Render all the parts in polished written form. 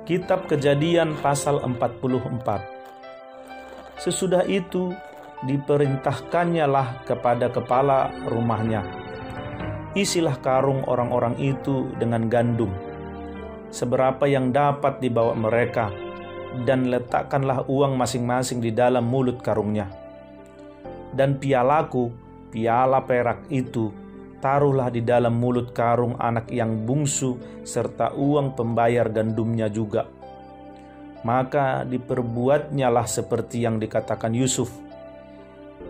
Kitab Kejadian pasal 44. Sesudah itu diperintahkannyalah kepada kepala rumahnya, isilah karung orang-orang itu dengan gandum, seberapa yang dapat dibawa mereka, dan letakkanlah uang masing-masing di dalam mulut karungnya. Dan pialaku, piala perak itu, taruhlah di dalam mulut karung anak yang bungsu serta uang pembayar gandumnya juga. Maka diperbuatnyalah seperti yang dikatakan Yusuf.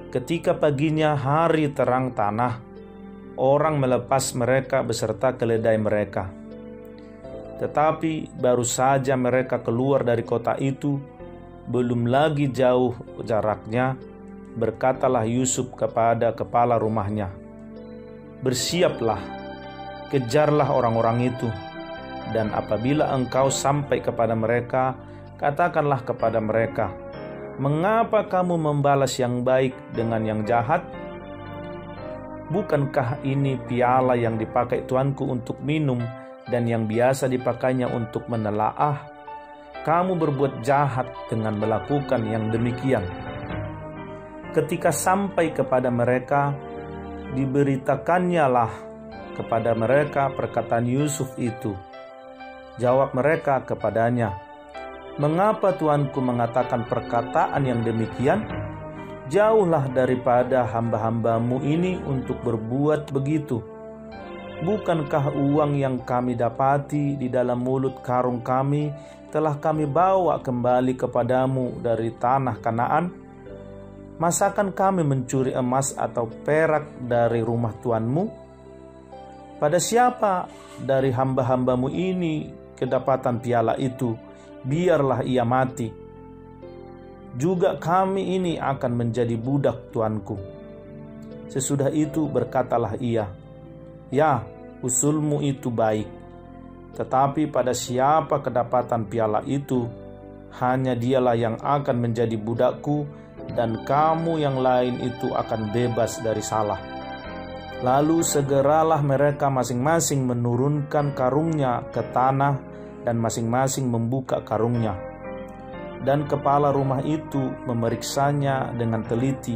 Ketika paginya hari terang tanah, orang melepas mereka beserta keledai mereka. Tetapi baru saja mereka keluar dari kota itu, belum lagi jauh jaraknya, berkatalah Yusuf kepada kepala rumahnya, "Bersiaplah, kejarlah orang-orang itu, dan apabila engkau sampai kepada mereka, katakanlah kepada mereka, mengapa kamu membalas yang baik dengan yang jahat? Bukankah ini piala yang dipakai tuanku untuk minum dan yang biasa dipakainya untuk menelaah? Kamu berbuat jahat dengan melakukan yang demikian." Ketika sampai kepada mereka, diberitakannyalah kepada mereka perkataan Yusuf itu. Jawab mereka kepadanya, "Mengapa tuanku mengatakan perkataan yang demikian? Jauhlah daripada hamba-hambamu ini untuk berbuat begitu. Bukankah uang yang kami dapati di dalam mulut karung kami telah kami bawa kembali kepadamu dari tanah Kanaan? Masakan kami mencuri emas atau perak dari rumah tuanmu? Pada siapa dari hamba-hambamu ini kedapatan piala itu, biarlah ia mati. Juga kami ini akan menjadi budak tuanku." Sesudah itu berkatalah ia, "Ya, usulmu itu baik. Tetapi pada siapa kedapatan piala itu, hanya dialah yang akan menjadi budakku, dan kamu yang lain itu akan bebas dari salah." Lalu segeralah mereka masing-masing menurunkan karungnya ke tanah, dan masing-masing membuka karungnya. Dan kepala rumah itu memeriksanya dengan teliti.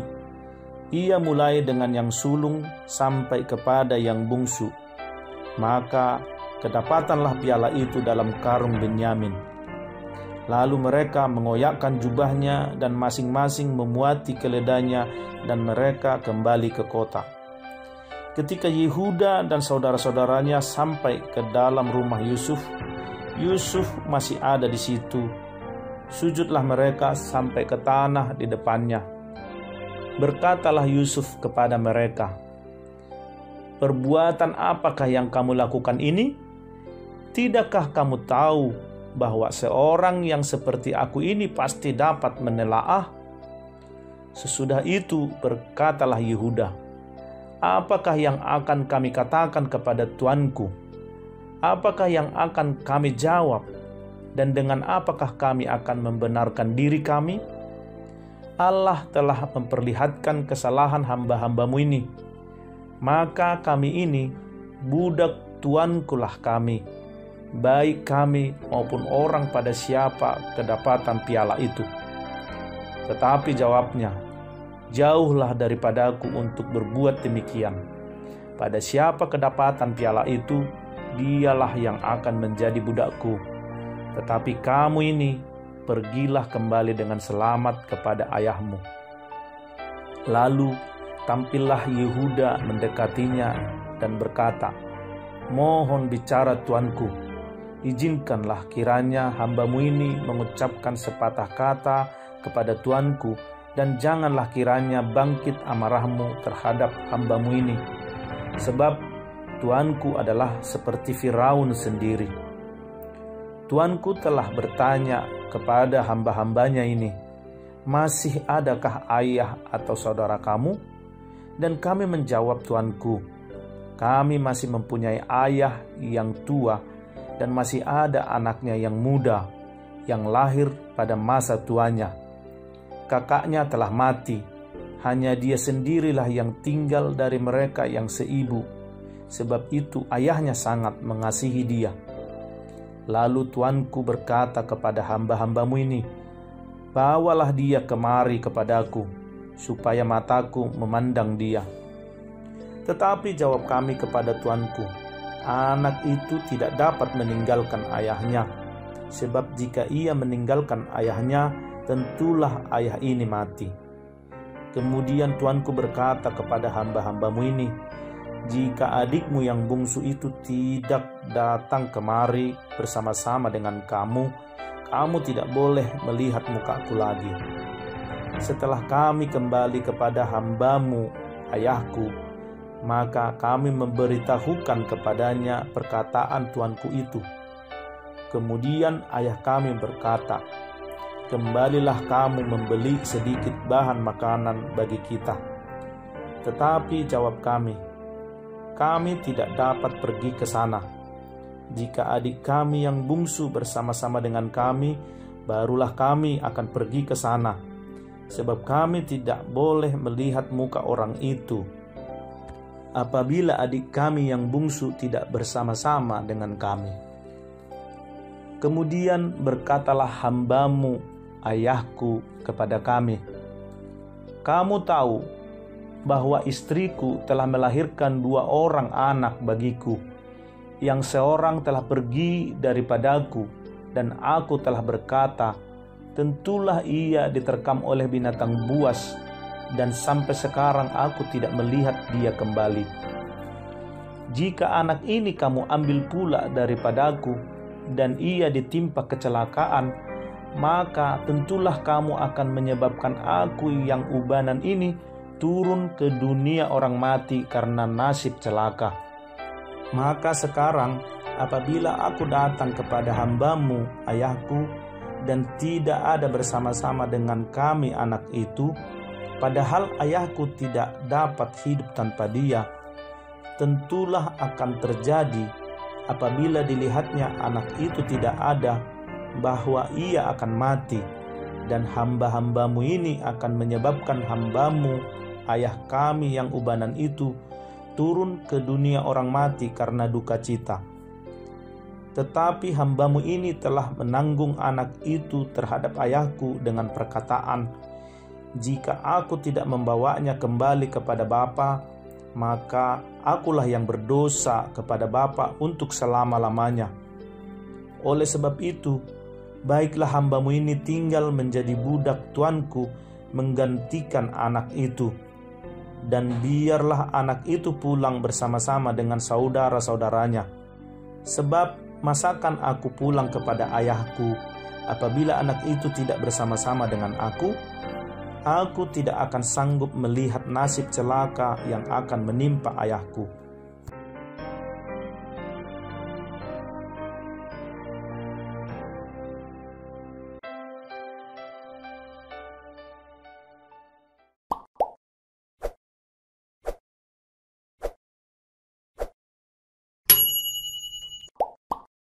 Ia mulai dengan yang sulung sampai kepada yang bungsu. Maka kedapatanlah piala itu dalam karung Benyamin. Lalu mereka mengoyakkan jubahnya dan masing-masing memuati keledainya, dan mereka kembali ke kota. Ketika Yehuda dan saudara-saudaranya sampai ke dalam rumah Yusuf, Yusuf masih ada di situ. Sujudlah mereka sampai ke tanah di depannya. Berkatalah Yusuf kepada mereka, "Perbuatan apakah yang kamu lakukan ini? Tidakkah kamu tahu bahwa seorang yang seperti aku ini pasti dapat menelaah?" Sesudah itu berkatalah Yehuda, "Apakah yang akan kami katakan kepada tuanku? Apakah yang akan kami jawab? Dan dengan apakah kami akan membenarkan diri kami? Allah telah memperlihatkan kesalahan hamba-hambamu ini. Maka kami ini, budak tuankulah kami, baik kami maupun orang pada siapa kedapatan piala itu." Tetapi jawabnya, "Jauhlah daripadaku untuk berbuat demikian. Pada siapa kedapatan piala itu, dialah yang akan menjadi budakku. Tetapi kamu ini, pergilah kembali dengan selamat kepada ayahmu." Lalu tampillah Yehuda mendekatinya dan berkata, "Mohon bicara tuanku, izinkanlah kiranya hambamu ini mengucapkan sepatah kata kepada tuanku, dan janganlah kiranya bangkit amarahmu terhadap hambamu ini. Sebab tuanku adalah seperti Firaun sendiri. Tuanku telah bertanya kepada hamba-hambanya ini, 'Masih adakah ayah atau saudara kamu?' Dan kami menjawab tuanku, 'Kami masih mempunyai ayah yang tua, dan masih ada anaknya yang muda, yang lahir pada masa tuanya. Kakaknya telah mati, hanya dia sendirilah yang tinggal dari mereka yang seibu. Sebab itu ayahnya sangat mengasihi dia.' Lalu tuanku berkata kepada hamba-hambamu ini, bawalah dia kemari kepadaku, supaya mataku memandang dia. Tetapi jawab kami kepada tuanku, anak itu tidak dapat meninggalkan ayahnya, sebab jika ia meninggalkan ayahnya, tentulah ayah ini mati. Kemudian tuanku berkata kepada hamba-hambamu ini, jika adikmu yang bungsu itu tidak datang kemari bersama-sama dengan kamu, kamu tidak boleh melihat mukaku lagi. Setelah kami kembali kepada hambamu, ayahku, maka kami memberitahukan kepadanya perkataan tuanku itu. Kemudian ayah kami berkata, kembalilah kamu membeli sedikit bahan makanan bagi kita. Tetapi jawab kami tidak dapat pergi ke sana. Jika adik kami yang bungsu bersama-sama dengan kami, barulah kami akan pergi ke sana, sebab kami tidak boleh melihat muka orang itu apabila adik kami yang bungsu tidak bersama-sama dengan kami. Kemudian berkatalah hambamu, ayahku, kepada kami, kamu tahu bahwa istriku telah melahirkan 2 orang anak bagiku, yang seorang telah pergi daripadaku, dan aku telah berkata, tentulah ia diterkam oleh binatang buas, dan sampai sekarang aku tidak melihat dia kembali. Jika anak ini kamu ambil pula daripadaku, dan ia ditimpa kecelakaan, maka tentulah kamu akan menyebabkan aku yang ubanan ini turun ke dunia orang mati karena nasib celaka. Maka sekarang apabila aku datang kepada hambamu, ayahku, dan tidak ada bersama-sama dengan kami anak itu, padahal ayahku tidak dapat hidup tanpa dia, tentulah akan terjadi apabila dilihatnya anak itu tidak ada, bahwa ia akan mati, dan hamba-hambamu ini akan menyebabkan hambamu, ayah kami yang ubanan itu, turun ke dunia orang mati karena duka cita. Tetapi hambamu ini telah menanggung anak itu terhadap ayahku dengan perkataan, jika aku tidak membawanya kembali kepada bapa, maka akulah yang berdosa kepada bapa untuk selama-lamanya. Oleh sebab itu, baiklah hambamu ini tinggal menjadi budak tuanku menggantikan anak itu, dan biarlah anak itu pulang bersama-sama dengan saudara-saudaranya. Sebab masakan aku pulang kepada ayahku apabila anak itu tidak bersama-sama dengan aku? Aku tidak akan sanggup melihat nasib celaka yang akan menimpa ayahku.